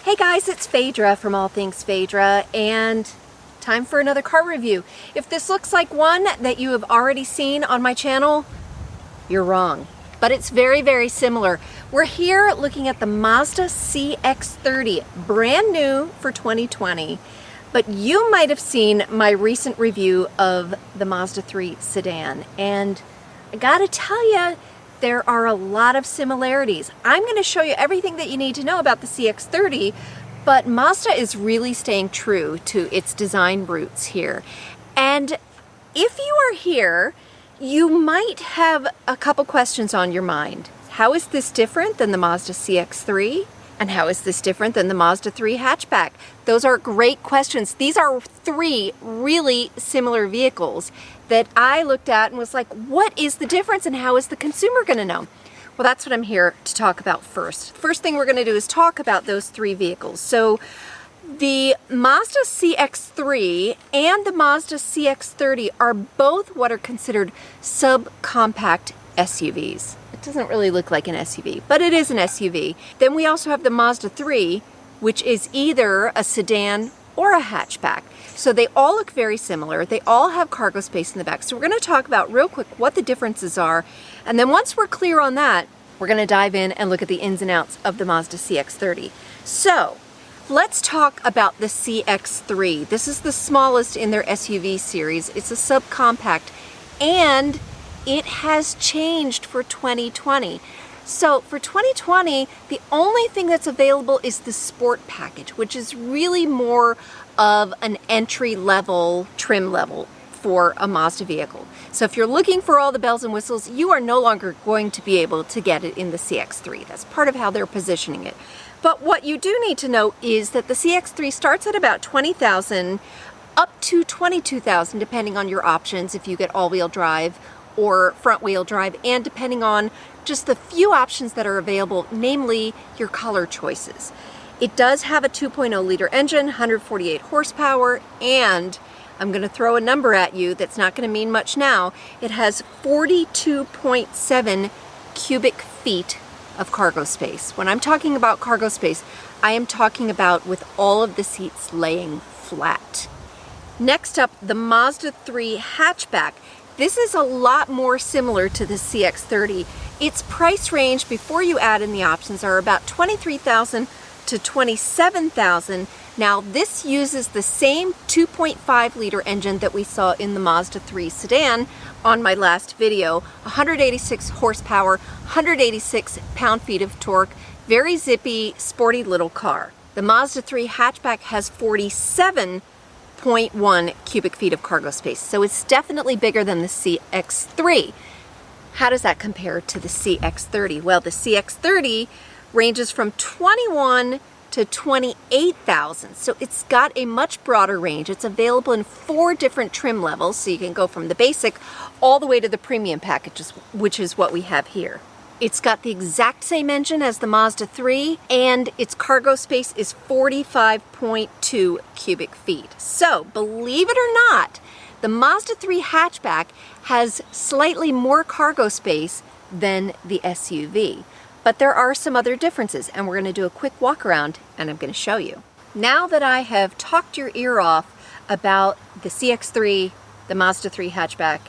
Hey guys, it's Fadra from All Things Fadra, and time for another car review. If this looks like one that you have already seen on my channel, you're wrong. But it's very, very similar. We're here looking at the Mazda CX-30, brand new for 2020. But you might have seen my recent review of the Mazda 3 sedan, and I gotta tell you, there are a lot of similarities. I'm going to show you everything that you need to know about the CX-30, but Mazda is really staying true to its design roots here. And if you are here, you might have a couple questions on your mind. How is this different than the Mazda CX-3? And how is this different than the Mazda 3 Hatchback? Those are great questions. These are three really similar vehicles that I looked at and was like, what is the difference and how is the consumer gonna know? Well, that's what I'm here to talk about first. First thing we're gonna do is talk about those three vehicles. So the Mazda CX-3 and the Mazda CX-30 are both what are considered subcompact SUVs. It doesn't really look like an SUV, but it is an SUV. Then we also have the Mazda 3, which is either a sedan or a hatchback. So they all look very similar. They all have cargo space in the back. So we're going to talk about real quick what the differences are. And then once we're clear on that, we're going to dive in and look at the ins and outs of the Mazda CX-30. So let's talk about the CX-3. This is the smallest in their SUV series. It's a subcompact, and it has changed for 2020. So for 2020, the only thing that's available is the Sport package, which is really more of an entry-level trim level for a Mazda vehicle. So if you're looking for all the bells and whistles, you are no longer going to be able to get it in the CX-3. That's part of how they're positioning it. But what you do need to know is that the CX-3 starts at about $20,000 up to $22,000, depending on your options, if you get all-wheel drive or front-wheel drive, and depending on just the few options that are available, namely your color choices. It does have a 2.0 liter engine, 148 horsepower, and I'm going to throw a number at you that's not going to mean much now. It has 42.7 cubic feet of cargo space. When I'm talking about cargo space, I am talking about with all of the seats laying flat. Next up, the Mazda 3 Hatchback. This is a lot more similar to the CX-30. Its price range before you add in the options are about $23,000 to $27,000. Now this uses the same 2.5 liter engine that we saw in the Mazda 3 sedan on my last video. 186 horsepower, 186 pound-feet of torque, very zippy, sporty little car. The Mazda 3 Hatchback has 47.1 cubic feet of cargo space, so it's definitely bigger than the CX-3. How does that compare to the CX-30? Well, the CX-30 ranges from $21,000 to $28,000, so it's got a much broader range. It's available in 4 different trim levels, so you can go from the basic all the way to the premium packages, which is what we have here. It's got the exact same engine as the Mazda 3, and its cargo space is 45.2 cubic feet. So, believe it or not, the Mazda 3 Hatchback has slightly more cargo space than the SUV. But there are some other differences, and we're going to do a quick walk around and I'm going to show you. Now that I have talked your ear off about the CX-3, the Mazda 3 Hatchback,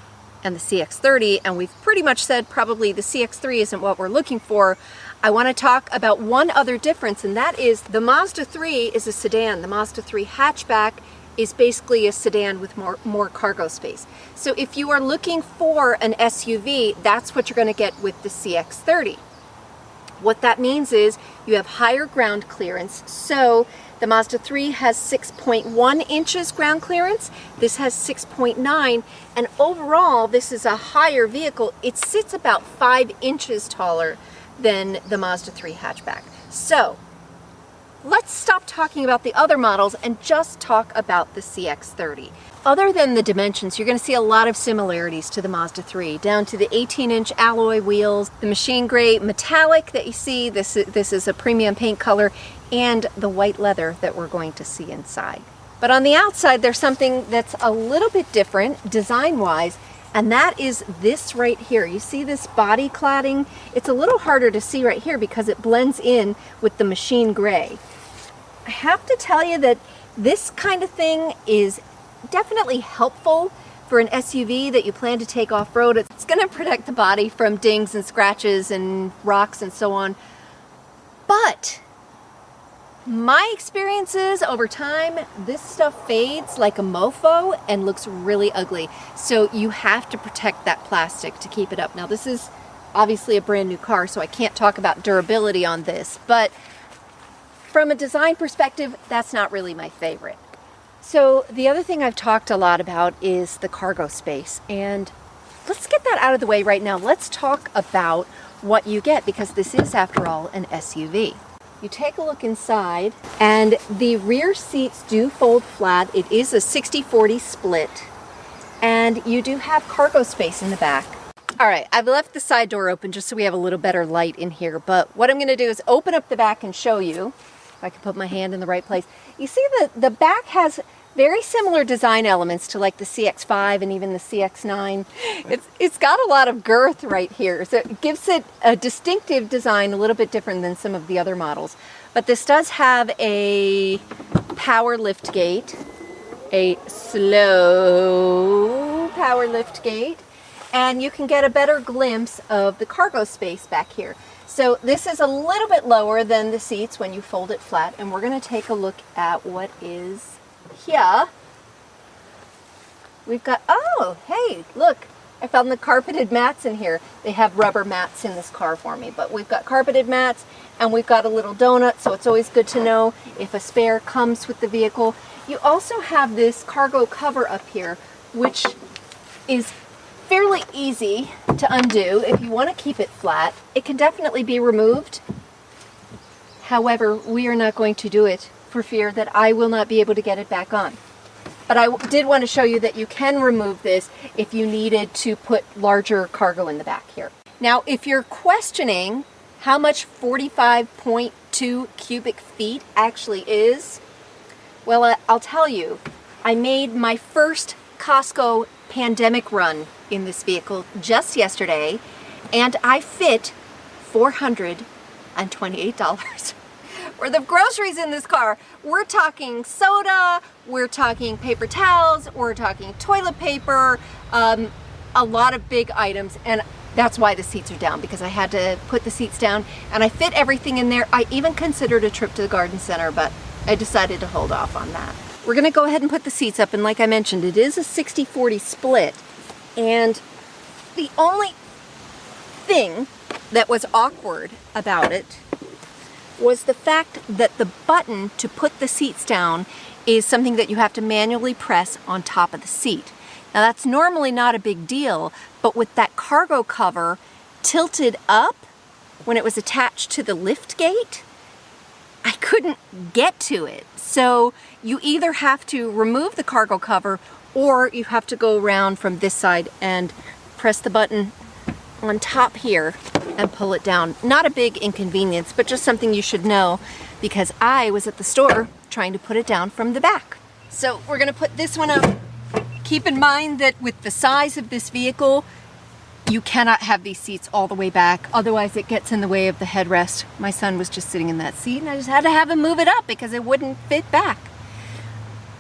and the CX-30, and we've pretty much said probably the CX-3 isn't what we're looking for, I want to talk about one other difference, and that is the Mazda 3 is a sedan. The Mazda 3 Hatchback is basically a sedan with more cargo space. So if you are looking for an SUV, that's what you're going to get with the CX-30. What that means is you have higher ground clearance. So the Mazda 3 has 6.1 inches ground clearance. This has 6.9, and overall this is a higher vehicle. It sits about 5 inches taller than the Mazda 3 Hatchback. So let's stop talking about the other models and just talk about the CX-30. Other than the dimensions, you're going to see a lot of similarities to the Mazda 3, down to the 18-inch alloy wheels, the machine gray metallic that you see, this is a premium paint color, and the white leather that we're going to see inside. But on the outside, there's something that's a little bit different design-wise, and that is this right here. You see this body cladding? It's a little harder to see right here because it blends in with the machine gray. I have to tell you that this kind of thing is definitely helpful for an SUV that you plan to take off-road. It's going to protect the body from dings and scratches and rocks and so on. But my experiences over time, this stuff fades like a mofo and looks really ugly. So you have to protect that plastic to keep it up. Now this is obviously a brand new car, so I can't talk about durability on this, but from a design perspective, that's not really my favorite. So the other thing I've talked a lot about is the cargo space, and let's get that out of the way right now. Let's talk about what you get, because this is, after all, an SUV. You take a look inside, and the rear seats do fold flat. It is a 60-40 split, and you do have cargo space in the back. All right, I've left the side door open just so we have a little better light in here, but what I'm going to do is open up the back and show you, if I can put my hand in the right place. You see the back has very similar design elements to like the CX-5 and even the CX-9. It's got a lot of girth right here, so it gives it a distinctive design, a little bit different than some of the other models. But this does have a power lift gate, a slow power lift gate, and you can get a better glimpse of the cargo space back here. So this is a little bit lower than the seats when you fold it flat, and we're going to take a look at what is here. We've got, oh, hey, look, I found the carpeted mats in here. They have rubber mats in this car for me, but we've got carpeted mats, and we've got a little donut, so it's always good to know if a spare comes with the vehicle. You also have this cargo cover up here, which is fairly easy to undo if you want to keep it flat. It can definitely be removed. However, we are not going to do it for fear that I will not be able to get it back on. But I did want to show you that you can remove this if you needed to put larger cargo in the back here. Now, if you're questioning how much 45.2 cubic feet actually is, well, I'll tell you, I made my first Costco pandemic run in this vehicle just yesterday, and I fit $428 worth of groceries in this car. We're talking soda, we're talking paper towels, we're talking toilet paper, a lot of big items, and that's why the seats are down, because I had to put the seats down, and I fit everything in there. I even considered a trip to the garden center, but I decided to hold off on that. We're gonna go ahead and put the seats up, and like I mentioned, it is a 60-40 split, and the only thing that was awkward about it was the fact that the button to put the seats down is something that you have to manually press on top of the seat. Now that's normally not a big deal, but with that cargo cover tilted up when it was attached to the lift gate, I couldn't get to it. So you either have to remove the cargo cover, or you have to go around from this side and press the button on top here and pull it down. Not a big inconvenience, but just something you should know, because I was at the store trying to put it down from the back. So we're gonna put this one up. Keep in mind that with the size of this vehicle, you cannot have these seats all the way back, otherwise it gets in the way of the headrest. My son was just sitting in that seat, and I just had to have him move it up because it wouldn't fit back.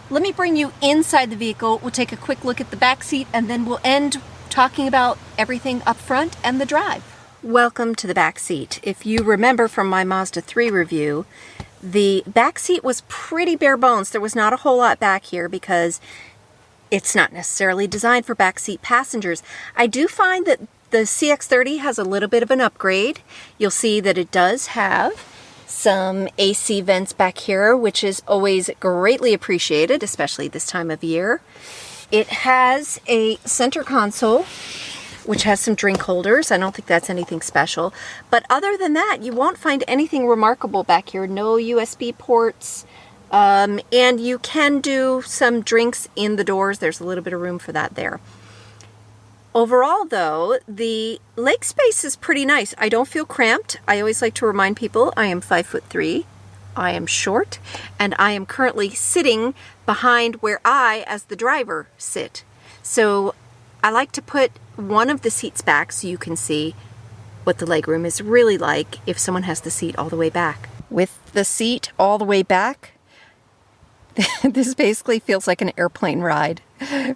Let me bring you inside the vehicle. We'll take a quick look at the back seat, and then we'll end talking about everything up front and the drive. Welcome to the back seat. If you remember from my Mazda 3 review, the back seat was pretty bare bones. There was not a whole lot back here because it's not necessarily designed for backseat passengers. I do find that the CX-30 has a little bit of an upgrade. You'll see that it does have some AC vents back here, which is always greatly appreciated, especially this time of year. It has a center console, which has some drink holders. I don't think that's anything special. But other than that, you won't find anything remarkable back here. No USB ports. And you can do some drinks in the doors. There's a little bit of room for that there. Overall, though, the leg space is pretty nice. I don't feel cramped. I always like to remind people I am 5'3". I am short, and I am currently sitting behind where I, as the driver, sit. So I like to put one of the seats back so you can see what the legroom is really like if someone has the seat all the way back. With the seat all the way back, this basically feels like an airplane ride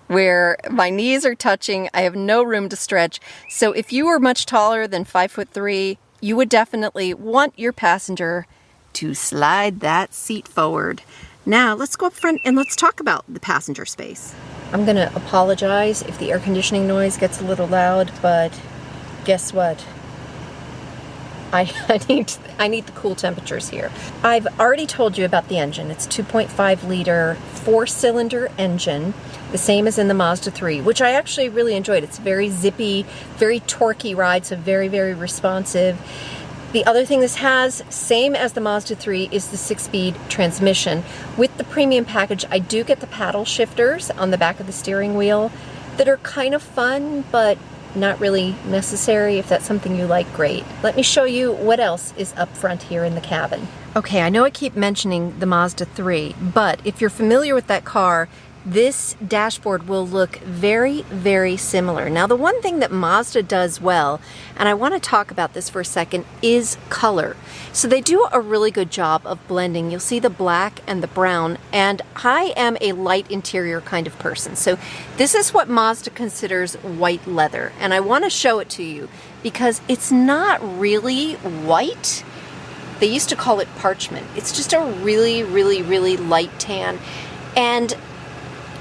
where my knees are touching. I have no room to stretch. So if you were much taller than 5'3", you would definitely want your passenger to slide that seat forward. Now let's go up front and let's talk about the passenger space. I'm gonna apologize if the air conditioning noise gets a little loud, but guess what? I need the cool temperatures here. I've already told you about the engine. It's 2.5 liter 4-cylinder engine, the same as in the Mazda 3, which I actually really enjoyed. It's very zippy, very torquey ride, so very, very responsive. The other thing this has, same as the Mazda 3, is the 6-speed transmission. With the premium package, I do get the paddle shifters on the back of the steering wheel that are kind of fun, but not really necessary. If that's something you like, great. Let me show you what else is up front here in the cabin. Okay, I know I keep mentioning the Mazda 3, but if you're familiar with that car, this dashboard will look very, very similar. Now, the one thing that Mazda does well, and I want to talk about this for a second, is color. So they do a really good job of blending. You'll see the black and the brown, and I am a light interior kind of person. So this is what Mazda considers white leather, and I want to show it to you because it's not really white. They used to call it parchment. It's just a really, really, really light tan. And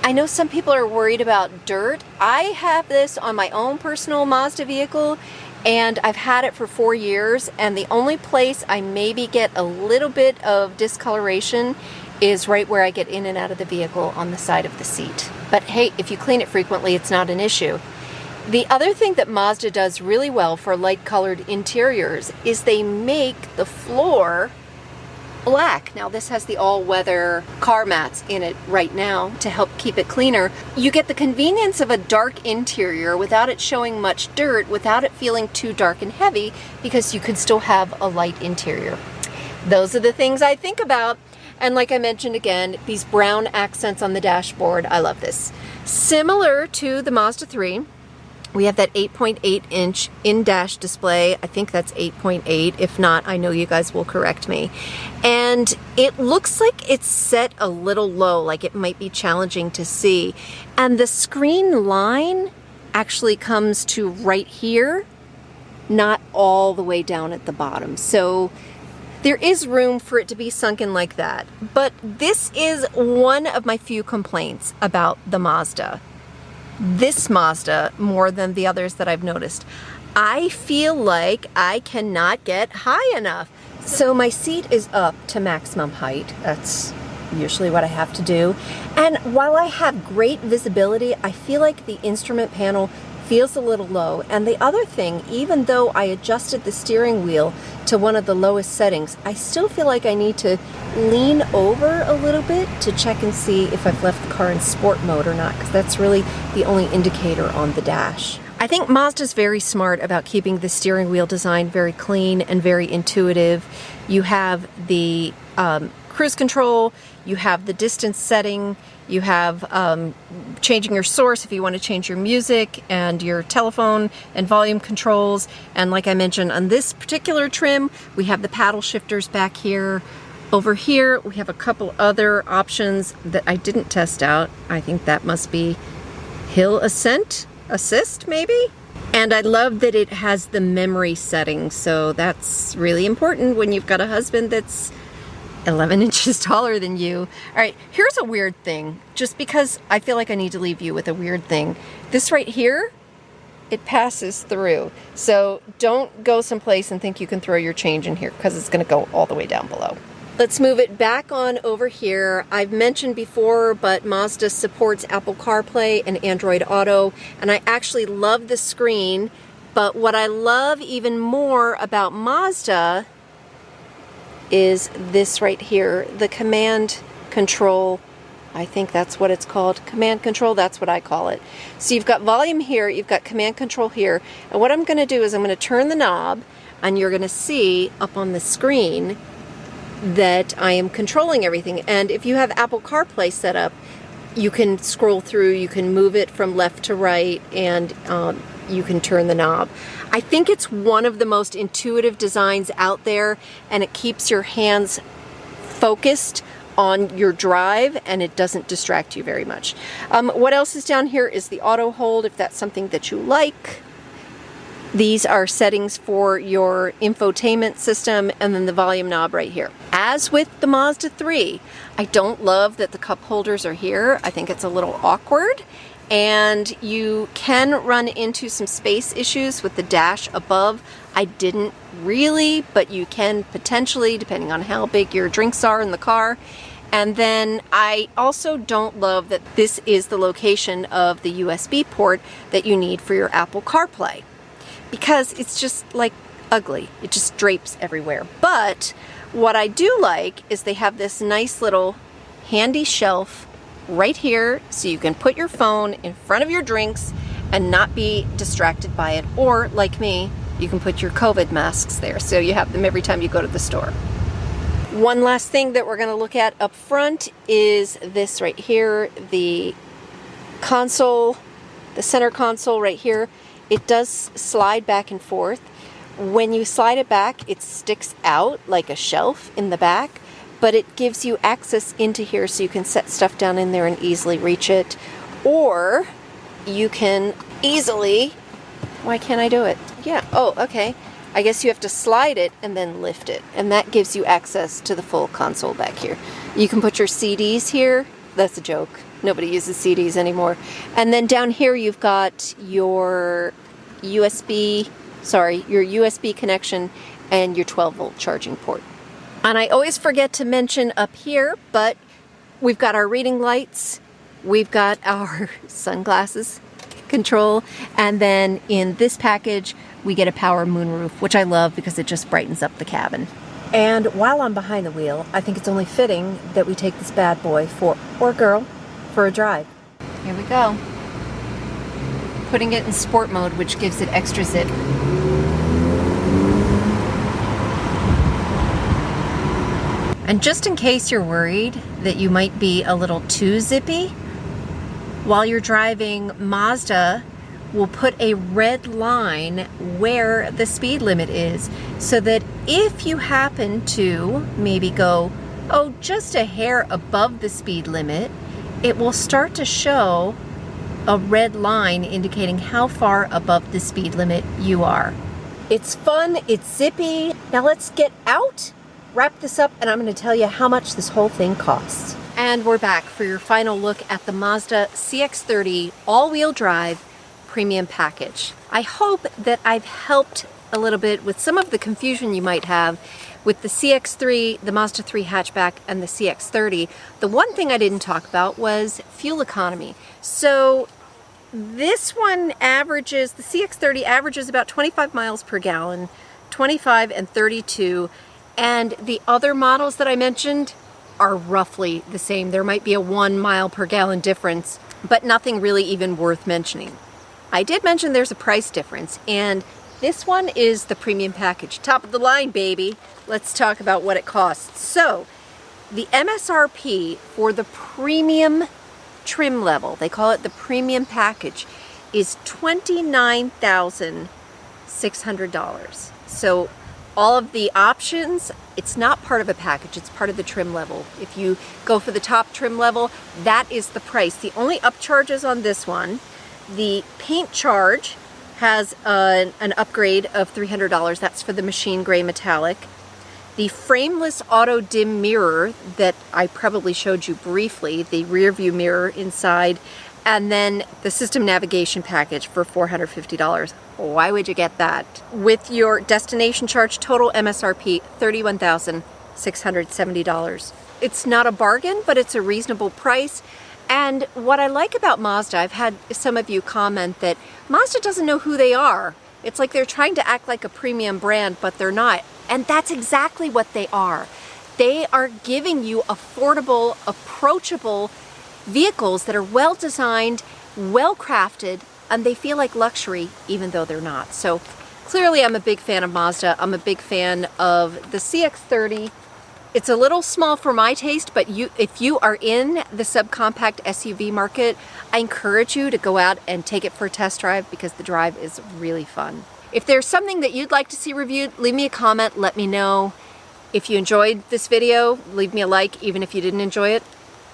I know some people are worried about dirt. I have this on my own personal Mazda vehicle, and I've had it for 4 years, and the only place I maybe get a little bit of discoloration is right where I get in and out of the vehicle on the side of the seat. But hey, if you clean it frequently, it's not an issue. The other thing that Mazda does really well for light-colored interiors is they make the floor black. Now this has the all-weather car mats in it right now to help keep it cleaner. You get the convenience of a dark interior without it showing much dirt, without it feeling too dark and heavy, because you can still have a light interior. Those are the things I think about. And like I mentioned again, these brown accents on the dashboard, I love this. Similar to the Mazda 3, we have that 8.8-inch in-dash display. I think that's 8.8. If not, I know you guys will correct me. And it looks like it's set a little low, like it might be challenging to see. And the screen line actually comes to right here, not all the way down at the bottom. So there is room for it to be sunken like that. But this is one of my few complaints about the Mazda. This Mazda, more than the others that I've noticed, I feel like I cannot get high enough. So my seat is up to maximum height. That's usually what I have to do. And while I have great visibility, I feel like the instrument panel feels a little low. And the other thing, even though I adjusted the steering wheel to one of the lowest settings, I still feel like I need to lean over a little bit to check and see if I've left the car in sport mode or not, because that's really the only indicator on the dash. I think Mazda's very smart about keeping the steering wheel design very clean and very intuitive. You have the cruise control, you have the distance setting, you have changing your source if you want to change your music, and your telephone and volume controls. And like I mentioned, on this particular trim, we have the paddle shifters back here. Over here, we have a couple other options that I didn't test out. I think that must be hill assist, maybe? And I love that it has the memory setting, so that's really important when you've got a husband that's 11 inches taller than you. All right, here's a weird thing, just because I feel like I need to leave you with a weird thing. This right here, it passes through. So don't go someplace and think you can throw your change in here, because it's gonna go all the way down below. Let's move it back on over here. I've mentioned before, but Mazda supports Apple CarPlay and Android Auto, and I actually love the screen, but what I love even more about Mazda is this right here, the command control. I think that's what it's called. Command control, that's what I call it. So you've got volume here, you've got command control here, and what I'm gonna do is I'm gonna turn the knob, and you're gonna see up on the screen that I am controlling everything. And if you have Apple CarPlay set up, you can scroll through, you can move it from left to right, and you can turn the knob. I think it's one of the most intuitive designs out there, and it keeps your hands focused on your drive and it doesn't distract you very much. What else is down here is the auto hold, if that's something that you like. These are settings for your infotainment system, and then the volume knob right here. As with the Mazda 3, I don't love that the cup holders are here. I think it's a little awkward, and you can run into some space issues with the dash above. I didn't really, but you can potentially, depending on how big your drinks are in the car. And then I also don't love that this is the location of the USB port that you need for your Apple CarPlay, because it's just like ugly. It just drapes everywhere. But what I do like is they have this nice little handy shelf right here, so you can put your phone in front of your drinks and not be distracted by it. Or like me, you can put your COVID masks there, so you have them every time you go to the store. One last thing that we're going to look at up front is this right here, the console, the center console right here. It does slide back and forth. When you slide it back, it sticks out like a shelf in the back, but it gives you access into here so you can set stuff down in there and easily reach it. Or you can easily, why can't I do it? Yeah, oh, okay. I guess you have to slide it and then lift it, and that gives you access to the full console back here. You can put your CDs here. That's a joke. Nobody uses CDs anymore. And then down here you've got your USB connection and your 12-volt charging port. And I always forget to mention up here, but we've got our reading lights, we've got our sunglasses control, and then in this package we get a power moonroof, which I love because it just brightens up the cabin. And while I'm behind the wheel, I think it's only fitting that we take this bad boy or girl for a drive. Here we go. Putting it in sport mode, which gives it extra zip. And just in case you're worried that you might be a little too zippy, while you're driving, Mazda will put a red line where the speed limit is, so that if you happen to maybe go, oh, just a hair above the speed limit, it will start to show a red line indicating how far above the speed limit you are. It's fun, it's zippy. Now let's get out, wrap this up, and I'm going to tell you how much this whole thing costs. And we're back for your final look at the Mazda CX-30 all-wheel drive premium package. I hope that I've helped a little bit with some of the confusion you might have with the CX-3, the Mazda 3 Hatchback, and the CX-30. The one thing I didn't talk about was fuel economy. So this one averages, the CX-30 averages about 25 miles per gallon, 25 and 32, and the other models that I mentioned are roughly the same. There might be a 1 mile per gallon difference, but nothing really even worth mentioning. I did mention there's a price difference, and this one is the premium package. Top of the line, baby. Let's talk about what it costs. So, the MSRP for the premium trim level, they call it the premium package, is $29,600. So, all of the options, it's not part of a package, it's part of the trim level. If you go for the top trim level, that is the price. The only upcharges on this one, the paint charge has an upgrade of $300. That's for the machine gray metallic. The frameless auto dim mirror that I probably showed you briefly, the rear view mirror inside, and then the system navigation package for $450. Why would you get that? With your destination charge, total MSRP, $31,670. It's not a bargain, but it's a reasonable price. And what I like about Mazda, I've had some of you comment that Mazda doesn't know who they are. It's like they're trying to act like a premium brand, but they're not. And that's exactly what they are. They are giving you affordable, approachable vehicles that are well designed, well crafted, and they feel like luxury even though they're not. So clearly I'm a big fan of Mazda. I'm a big fan of the CX-30. It's a little small for my taste, but if you are in the subcompact SUV market, I encourage you to go out and take it for a test drive because the drive is really fun. If there's something that you'd like to see reviewed, leave me a comment, let me know. If you enjoyed this video, leave me a like. Even if you didn't enjoy it,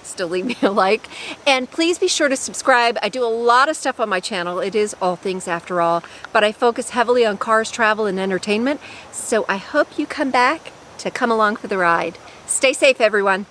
still leave me a like. And please be sure to subscribe. I do a lot of stuff on my channel. It is all things after all, but I focus heavily on cars, travel, and entertainment. So I hope you come back to come along for the ride. Stay safe, everyone.